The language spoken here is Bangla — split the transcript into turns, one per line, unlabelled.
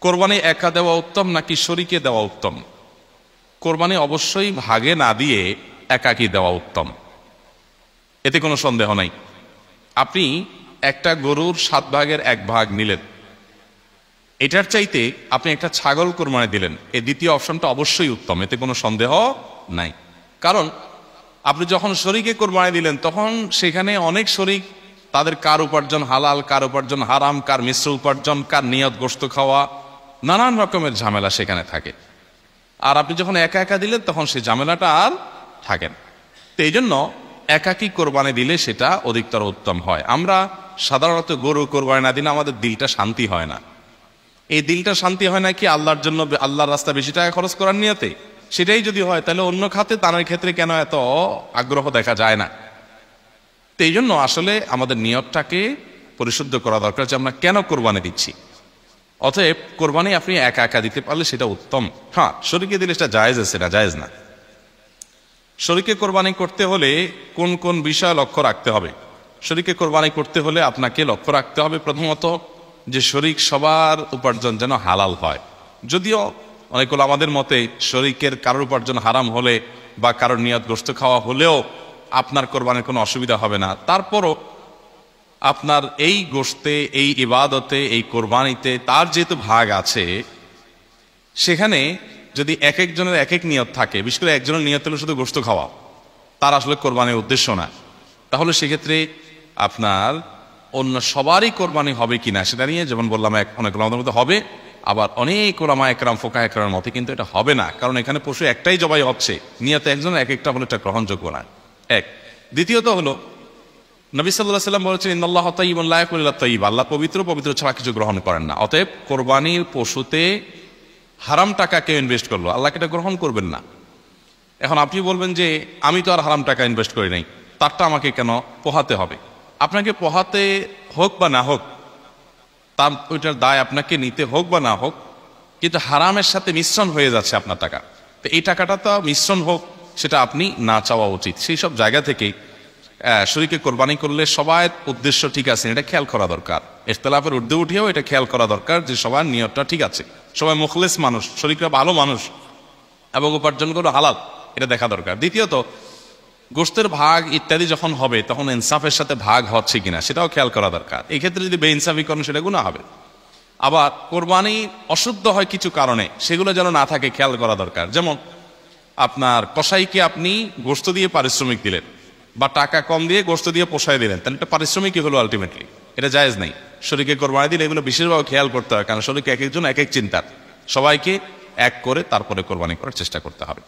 কোরবানি একা দেওয়া উত্তম নাকি শরীকে দেওয়া উত্তম? কোরবানি অবশ্যই ভাগে না দিয়ে একাকী দেওয়া উত্তম, এতে কোনো সন্দেহ নাই। আপনি একটা গরুর 7 ভাগের 1 ভাগ নিলেন, এটার চাইতে আপনি একটা ছাগল কোরবানি দিলেন, এই দ্বিতীয় অপশনটা অবশ্যই উত্তম, এতে কোনো সন্দেহ নাই। কারণ আপনি যখন শরীকে কোরবানি দিলেন তখন সেখানে অনেক শরীক, তাদের কার উপার্জন হালাল, কার উপার্জন হারাম, কার মিশ্র উপার্জন, কার নিয়ত গোশত খাওয়া, নানান রকমের ঝামেলা সেখানে থাকে। আর আপনি যখন একা একা দিলেন তখন সেই ঝামেলাটা আর থাকেন। তো এই জন্য একাকী কোরবানি দিলে সেটা অধিকতর উত্তম হয়। আমরা সাধারণত গরু কোরবানি না দিলে আমাদের দিলটা শান্তি হয় না। এই দিলটা শান্তি হয় না কি আল্লাহর জন্য, আল্লাহর রাস্তায় বেশি টাকা খরচ করার নিয়তে? সেটাই যদি হয় তাহলে অন্য খাতে দানের ক্ষেত্রে কেন এত আগ্রহ দেখা যায় না? তো এই জন্য আসলে আমাদের নিয়তটাকে পরিশুদ্ধ করা দরকার যে আমরা কেন কোরবানি দিচ্ছি। অতএব কোরবানি আপনি একা একা দিতে পারলে সেটা উত্তম। হ্যাঁ, শরীকে দিলে সেটা জায়েজ আছে, না জায়েজ না। শরীকে কোরবানি করতে হলে কোন কোন বিষয় লক্ষ্য রাখতে হবে? শরীকে কোরবানি করতে হলে আপনাকে লক্ষ্য রাখতে হবে প্রথমত যে শরীক সবার উপার্জন যেন হালাল হয়। যদিও অনেকগুলো আমাদের মতে শরীকের কারোর উপার্জন হারাম হলে বা কারোর নিয়ত গোশত খাওয়া হলেও আপনার কোরবানির কোনো অসুবিধা হবে না, তারপরও আপনার এই গোশতে, এই ইবাদতে, এই কোরবানিতে তার যেহেতু ভাগ আছে, সেখানে যদি এক একজনের এক এক নিয়ত থাকে, বিশেষ করে একজনের নিয়ত হলো শুধু গোশত খাওয়া, তার আসলে কোরবানির উদ্দেশ্য না, তাহলে সেক্ষেত্রে আপনার অন্য সবারই কোরবানি হবে কিনা সেটা নিয়ে, যেমন বললাম, অনেক ওলামাদের মধ্যে হবে, আবার অনেক ওলামা একরাম, ফোকাহ একরামের মতে কিন্তু এটা হবে না। কারণ এখানে পশু একটাই জবাই হচ্ছে, নিয়ত একজন এক একটা হলে এটা গ্রহণযোগ্য না। এক। দ্বিতীয়ত হলো নবী সাল্লাল্লাহু আলাইহি ওয়াসাল্লাম বলেছেন ইন্নাল্লাহা তাইয়্যিবুন লা ইয়াকুলু ইল্লা তাইয়্যিব, আল্লাহ পবিত্র, পবিত্র ছাড়া কিছু গ্রহণ করেন না। অতএব কোরবানির পশুতে হারাম টাকা কেউ ইনভেস্ট করলো, আল্লাহকে এটা গ্রহণ করবেন না। এখন আপনি বলবেন যে আমি তো আর হারাম টাকা ইনভেস্ট করি নাই, তারটা আমাকে কেন পোহাতে হবে? আপনাকে পোহাতে হোক বা না হোক, তার ওইটার দায় আপনাকে নিতে হোক বা না হোক, কিন্তু হারামের সাথে মিশ্রণ হয়ে যাচ্ছে আপনার টাকা। তো এই টাকাটা তো মিশ্রণ হোক, সেটা আপনি না চাওয়া উচিত। সেই সব জায়গা থেকে শরীকে কোরবানি করলে সবার উদ্দেশ্য ঠিক আছে এটা খেয়াল করা দরকার। ইখতিলাফের ঊর্ধ্বে উঠেও এটা খেয়াল করা দরকার যে সবার নিয়তটা ঠিক আছে, সবাই মুখলেস মানুষ, শরীকরা ভালো মানুষ এবং উপার্জন করে হালাল, এটা দেখা দরকার। দ্বিতীয়ত গোশতের ভাগ ইত্যাদি যখন হবে তখন ইনসাফের সাথে ভাগ হচ্ছে কিনা সেটাও খেয়াল করা দরকার। এই ক্ষেত্রে যদি বেইনসাফি করেন সেটা গুনাহ হবে। আবার কোরবানি অশুদ্ধ হয় কিছু কারণে, সেগুলো যেন না থাকে খেয়াল করা দরকার। যেমন আপনার কসাইকে আপনি গোশত দিয়ে পারিশ্রমিক দিলেন বা টাকা কম দিয়ে গোশত দিয়ে পোষায় দিলেন, তাহলে এটা পারিশ্রমিকই হলো আলটিমেটলি, এটা জায়েজ নেই। শরীকে কোরবানি দিলে এগুলো বিশেষভাবে খেয়াল করতে হয়, কারণ শরীকে এক একজন এক এক চিন্তার, সবাইকে এক করে তারপরে কোরবানি করার চেষ্টা করতে হবে।